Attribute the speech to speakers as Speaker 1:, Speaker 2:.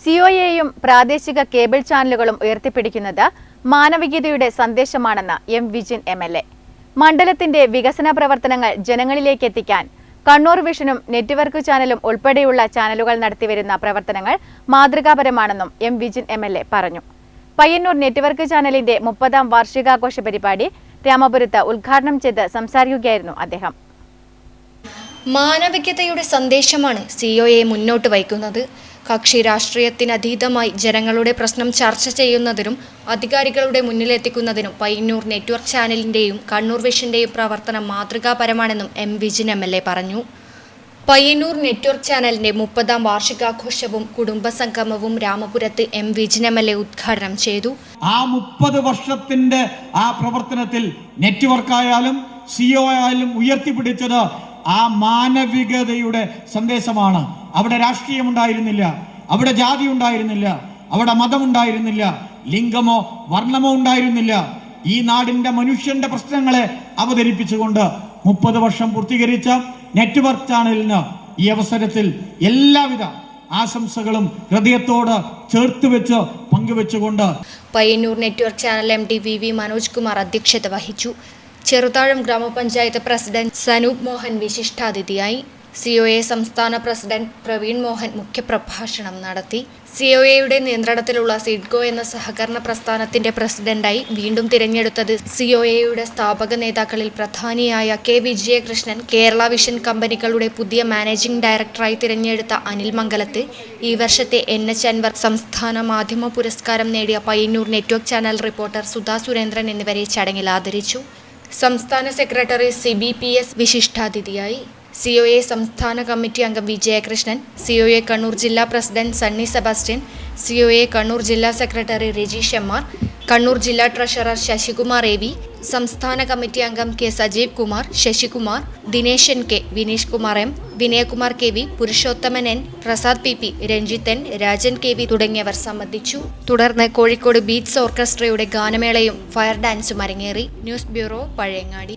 Speaker 1: സിഒഎയും പ്രാദേശിക കേബിൾ ചാനലുകളും ഉയർത്തിപ്പിടിക്കുന്നത് മാനവികതയുടെ സന്ദേശമാണെന്ന് എം വിജിൻ എംഎൽഎ. മണ്ഡലത്തിന്റെ വികസന പ്രവർത്തനങ്ങൾ ജനങ്ങളിലേക്ക് എത്തിക്കാൻ കണ്ണൂർ വിഷനും നെറ്റ്വർക്ക് ചാനലും ഉൾപ്പെടെയുള്ള ചാനലുകൾ നടത്തിവരുന്ന പ്രവർത്തനങ്ങൾ മാതൃകാപരമാണെന്നും എം വിജിൻ എംഎൽഎ പറഞ്ഞു. പയ്യന്നൂർ നെറ്റ്വർക്ക് ചാനലിന്റെ 30ാം വാർഷികാഘോഷ പരിപാടി രാമപുരത്ത് ഉദ്ഘാടനം ചെയ്ത് സംസാരിക്കുകയായിരുന്നു അദ്ദേഹം.
Speaker 2: മാനവികതയുടെ സന്ദേശമാണ് സിഒഎ മുന്നോട്ട് വയ്ക്കുന്നത്. കക്ഷി രാഷ്ട്രീയത്തിനതീതമായി ജനങ്ങളുടെ പ്രശ്നം ചർച്ച ചെയ്യുന്നതിനും അധികാരികളുടെ മുന്നിലെത്തിക്കുന്നതിനും പയ്യന്നൂർ നെറ്റ്വർക്ക് ചാനലിന്റെയും കണ്ണൂർ വിഷന്റെയും പ്രവർത്തനം മാതൃകാപരമാണെന്നും എം വിജിൻ എംഎൽഎ പറഞ്ഞു. പയ്യന്നൂർ നെറ്റ്വർക്ക് ചാനലിന്റെ 30ാം വാർഷികാഘോഷവും കുടുംബസംഗമവും രാമപുരത്ത് എം വിജിൻ എംഎൽഎ ഉദ്ഘാടനം ചെയ്തു.
Speaker 3: ആ 30 വർഷത്തിന്റെ ആ പ്രവർത്തനത്തിൽ നെറ്റ്വർക്കായാലും സിഒ ആയാലും ഉയർത്തിപ്പിടിച്ചത് ആ മാനവികതയുടെ സന്ദേശമാണ്. അവിടെ രാഷ്ട്രീയം ഉണ്ടായിരുന്നില്ല, അവിടെ ജാതി ഉണ്ടായിരുന്നില്ല, അവിടെ മതമുണ്ടായിരുന്നില്ല, ലിംഗമോ വർണ്ണമോ ഉണ്ടായിരുന്നില്ല. ഈ നാടിന്റെ മനുഷ്യന്റെ പ്രശ്നങ്ങളെ അവതരിപ്പിച്ചുകൊണ്ട് 30 വർഷം പൂർത്തീകരിച്ച നെറ്റ്വർക്ക് ചാനലിന് ഈ അവസരത്തിൽ എല്ലാവിധ ആശംസകളും ഹൃദയത്തോട് ചേർത്ത് വെച്ച് പങ്കുവെച്ചുകൊണ്ട്
Speaker 2: Payyannur network channel MD VV Manoj Kumar അധ്യക്ഷത വഹിച്ചു. ചെറുതാഴം ഗ്രാമപഞ്ചായത്ത് പ്രസിഡന്റ് സനൂപ് മോഹൻ വിശിഷ്ടാതിഥിയായി. സിഒഎ സംസ്ഥാന പ്രസിഡന്റ് പ്രവീൺ മോഹൻ മുഖ്യപ്രഭാഷണം നടത്തി. സിഒഎയുടെ നിയന്ത്രണത്തിലുള്ള സിഡ്കോ എന്ന സഹകരണ പ്രസ്ഥാനത്തിന്റെ പ്രസിഡന്റായി വീണ്ടും തിരഞ്ഞെടുത്തത് സിഒഎയുടെ സ്ഥാപക നേതാക്കളിൽ പ്രധാനിയായ കെ വിജയകൃഷ്ണൻ, കേരള വിഷൻ കമ്പനികളുടെ പുതിയ മാനേജിംഗ് ഡയറക്ടറായി തിരഞ്ഞെടുത്ത അനിൽ മംഗലത്ത്, ഈ വർഷത്തെ NH അൻവർ സംസ്ഥാന മാധ്യമ പുരസ്കാരം നേടിയ Payyanur network channel reporter Sudha Surendran എന്നിവരെ ചടങ്ങിൽ ആദരിച്ചു. സംസ്ഥാന സെക്രട്ടറി CBPS വിശിഷ്ടാതിഥിയായി. സിഒഎ സംസ്ഥാന കമ്മിറ്റി അംഗം വിജയകൃഷ്ണൻ, സിഒഎ കണ്ണൂർ ജില്ലാ president Sunny Sebastian, COA Kannur ജില്ലാ സെക്രട്ടറി രജീഷ് എം.ആർ, കണ്ണൂർ ജില്ലാ ട്രഷറർ ശശികുമാർ AV, സംസ്ഥാന കമ്മിറ്റി അംഗം K Sajeev Kumar, Sasikumar, Dineshan K, Vineesh Kumar M, Vinayakumar KV, Purushothaman N, Prasad PP, Ranjith N, Rajan KV തുടങ്ങിയവർ സംബന്ധിച്ചു. തുടർന്ന് കോഴിക്കോട് ബീറ്റ്സ് ഓർക്കസ്ട്രയുടെ ഗാനമേളയും ഫയർ ഡാൻസും അരങ്ങേറി. News bureau, Pazhayangadi.